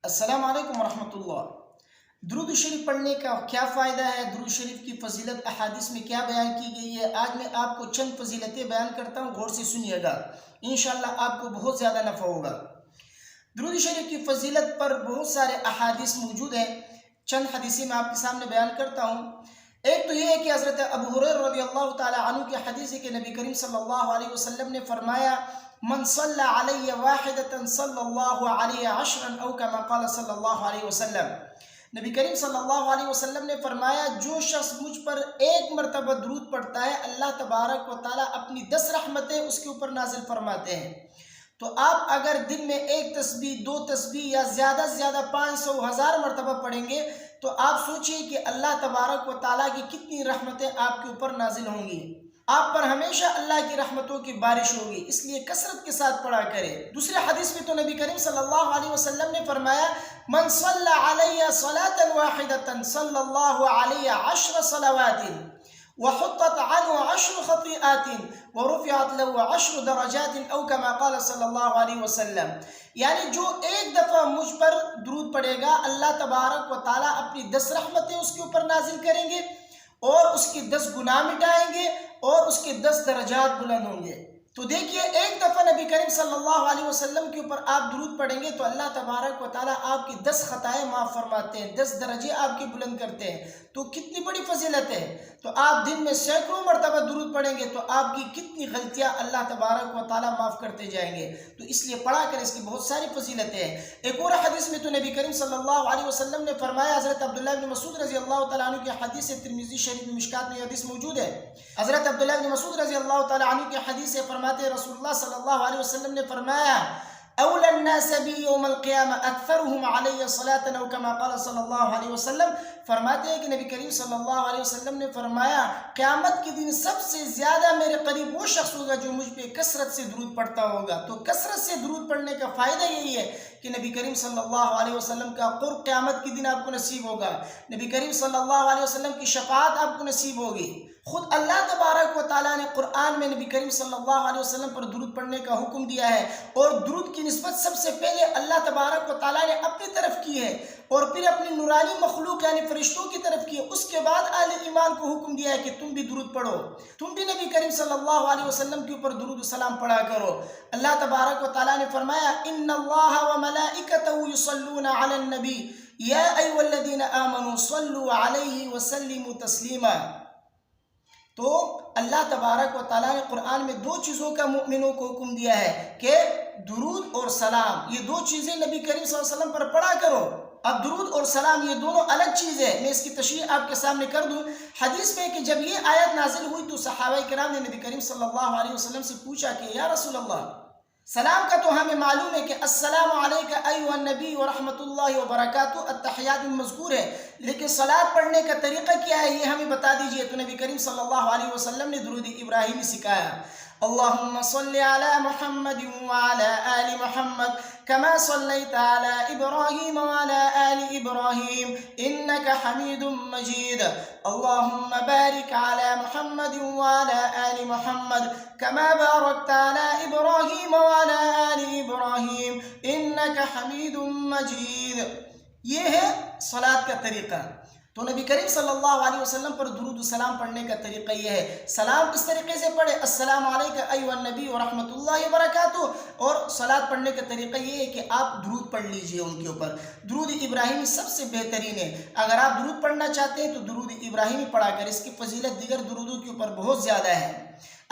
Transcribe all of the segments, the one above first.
السلام علیکم ورحمۃ اللہ۔ درود شریف پڑھنے کا کیا فائدہ ہے، درود شریف کی فضیلت احادیث میں کیا بیان کی گئی ہے، آج میں آپ کو چند فضیلتیں بیان کرتا ہوں، غور سے سنیے گا، انشاءاللہ آپ کو بہت زیادہ نفع ہوگا۔ درود شریف کی فضیلت پر بہت سارے احادیث موجود ہیں، چند حدیثیں میں آپ کے سامنے بیان کرتا ہوں۔ ایک تو یہ ہے کہ حضرت ابو ہریرہ رضی اللہ تعالی عنہ کی حدیث ہے کہ نبی کریم صلی اللہ علیہ وسلم نے فرمایا من صلی علی واحدۃ صلی اللہ علیہ عشرا او کما قال صلی اللہ علیہ وسلم۔ نبی کریم صلی اللہ علیہ وسلم نے فرمایا جو شخص مجھ پر ایک مرتبہ درود پڑھتا ہے اللہ تبارک و تعالی اپنی 10 رحمتیں اس کے اوپر نازل فرماتے ہیں۔ تو آپ اگر دن میں ایک تسبیح، 2 تسبیح یا زیادہ سے زیادہ 500 1000 مرتبہ پڑھیں گے تو آپ سوچئے کہ اللہ تبارک و تعالیٰ کی کتنی رحمتیں آپ کے اوپر نازل ہوں گی، آپ پر ہمیشہ اللہ کی رحمتوں کی بارش ہوگی، اس لیے کثرت کے ساتھ پڑھا کریں۔ دوسرے حدیث میں تو نبی کریم صلی اللہ علیہ وسلم نے فرمایا من صلی علیہ صلاۃ واحدۃ صلی اللہ علیہ 10 صلوات وحطت عنه 10 خطیئات ورفعت له 10 درجات او کما قال صلی اللہ علیہ وسلم۔ یعنی جو ایک دفعہ مجھ پر درود پڑھے گا اللہ تبارک و تعالیٰ اپنی 10 رحمتیں اس کے اوپر نازل کریں گے اور اس کی 10 گناہ مٹائیں گے اور اس کے 10 درجات بلند ہوں گے۔ تو دیکھیے ایک دفعہ نبی کریم صلی اللہ علیہ وسلم کے اوپر آپ درود پڑھیں گے تو اللہ تبارک و تعالیٰ آپ کی 10 خطائیں معاف فرماتے ہیں، 10 درجے آپ کے بلند کرتے ہیں، تو کتنی بڑی فضیلت ہے۔ تو آپ دن میں سینکڑوں مرتبہ درود پڑھیں گے تو آپ کی کتنی غلطیاں اللہ تبارک و تعالیٰ معاف کرتے جائیں گے، تو اس لیے پڑھا کر اس کی بہت ساری فضیلتیں ہیں۔ ایک اور حدیث میں تو نبی کریم صلی اللہ علیہ وسلم نے فرمایا، حضرت عبداللہ بن مسعود رضی اللہ تعالیٰ عنہ کی حدیث ہے، ترمذی شریف میں مشکات میں یہ حدیث موجود ہے۔ حضرت عبداللہ بن مسعود رضی اللہ تعالیٰ عنہ کی حدیث ہے، فرماتے ہیں رسول اللہ صلی اللہ علیہ وسلم نے فرمایا اولی الناس بی یوم القیامہ اکثرهم علی صلاۃ او کما قال صلی اللہ علیہ وسلم۔ فرماتے ہیں کہ نبی کریم صلی اللہ علیہ وسلم نے فرمایا قیامت کے دن سب سے زیادہ میرے قریب وہ شخص ہوگا جو مجھ پہ کثرت سے درود پڑھتا ہوگا۔ تو کثرت سے درود پڑھنے کا فائدہ یہی ہے کہ نبی کریم صلی اللہ علیہ وسلم کا قرب قیامت کے دن آپ کو نصیب ہوگا، نبی کریم صلی اللہ علیہ وسلم کی شفاعت آپ کو نصیب ہوگی۔ خود اللہ تبارک و تعالیٰ نے قرآن میں نبی کریم صلی اللہ علیہ وسلم پر درود پڑھنے کا حکم دیا ہے، اور درود کی نسبت سب سے پہلے اللہ تبارک و تعالیٰ نے اپنی طرف کی ہے اور پھر اپنی نورانی مخلوق یعنی فرشتوں کی طرف کی ہے، اس کے بعد اہل ایمان کو حکم دیا ہے کہ تم بھی درود پڑھو، تم بھی نبی کریم صلی اللہ علیہ وسلم کے اوپر درود و سلام پڑھا کرو۔ اللہ تبارک و تعالیٰ نے فرمایا ان اللہ وملائکتہ یصلون علی النبی یا ایھا الذین آمنوا صلوا علیہ وسلموا تسلیما۔ تو اللہ تبارک و تعالیٰ نے قرآن میں 2 چیزوں کا مومنوں کو حکم دیا ہے کہ درود اور سلام، یہ 2 چیزیں نبی کریم صلی اللہ علیہ وسلم پر پڑھا کرو۔ اب درود اور سلام یہ دونوں الگ چیز ہے، میں اس کی تشریح آپ کے سامنے کر دوں۔ حدیث میں کہ جب یہ آیت نازل ہوئی تو صحابہ کرام نے نبی کریم صلی اللہ علیہ وسلم سے پوچھا کہ یا رسول اللہ، سلام کا تو ہمیں معلوم ہے کہ السلام علیک ایھا النبی ورحمۃ اللہ وبرکاتہ التحیات میں مذکور ہے، لیکن صلاۃ پڑھنے کا طریقہ کیا ہے یہ ہمیں بتا دیجئے۔ تو نبی کریم صلی اللہ علیہ وسلم نے درود ابراہیمی سکھایا، اللہم صلی علی محمد وعلی آل محمد کما صلیت علی ابراہیم وعلی آل ابراہیم انک حمید مجید، اللہم بارک علی محمد وعلی آل محمد کما بارکت علی ابراہیم وعلی آل ابراہیم انک حمید مجید۔ یہ ہے صلاۃ کا طریقہ۔ تو نبی کریم صلی اللہ علیہ وسلم پر درود و سلام پڑھنے کا طریقہ یہ ہے، سلام اس طریقے سے پڑھے السلام علیک ایھا النبی ورحمۃ اللہ وبرکاتہ، اور صلاۃ پڑھنے کا طریقہ یہ ہے کہ آپ درود پڑھ لیجئے ان کے اوپر۔ درود ابراہیمی سب سے بہترین ہے، اگر آپ درود پڑھنا چاہتے ہیں تو درود ابراہیمی پڑھا کر، اس کی فضیلت دیگر درودوں کے اوپر بہت زیادہ ہے۔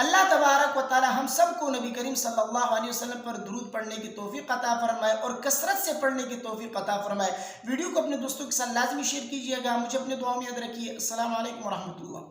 اللہ تبارک و تعالی ہم سب کو نبی کریم صلی اللہ علیہ وسلم پر درود پڑھنے کی توفیق عطا فرمائے اور کثرت سے پڑھنے کی توفیق عطا فرمائے۔ ویڈیو کو اپنے دوستوں کے ساتھ لازمی شیئر کیجیے گا، مجھے اپنے دعاؤں میں یاد رکھیے۔ السلام علیکم ورحمۃ اللہ۔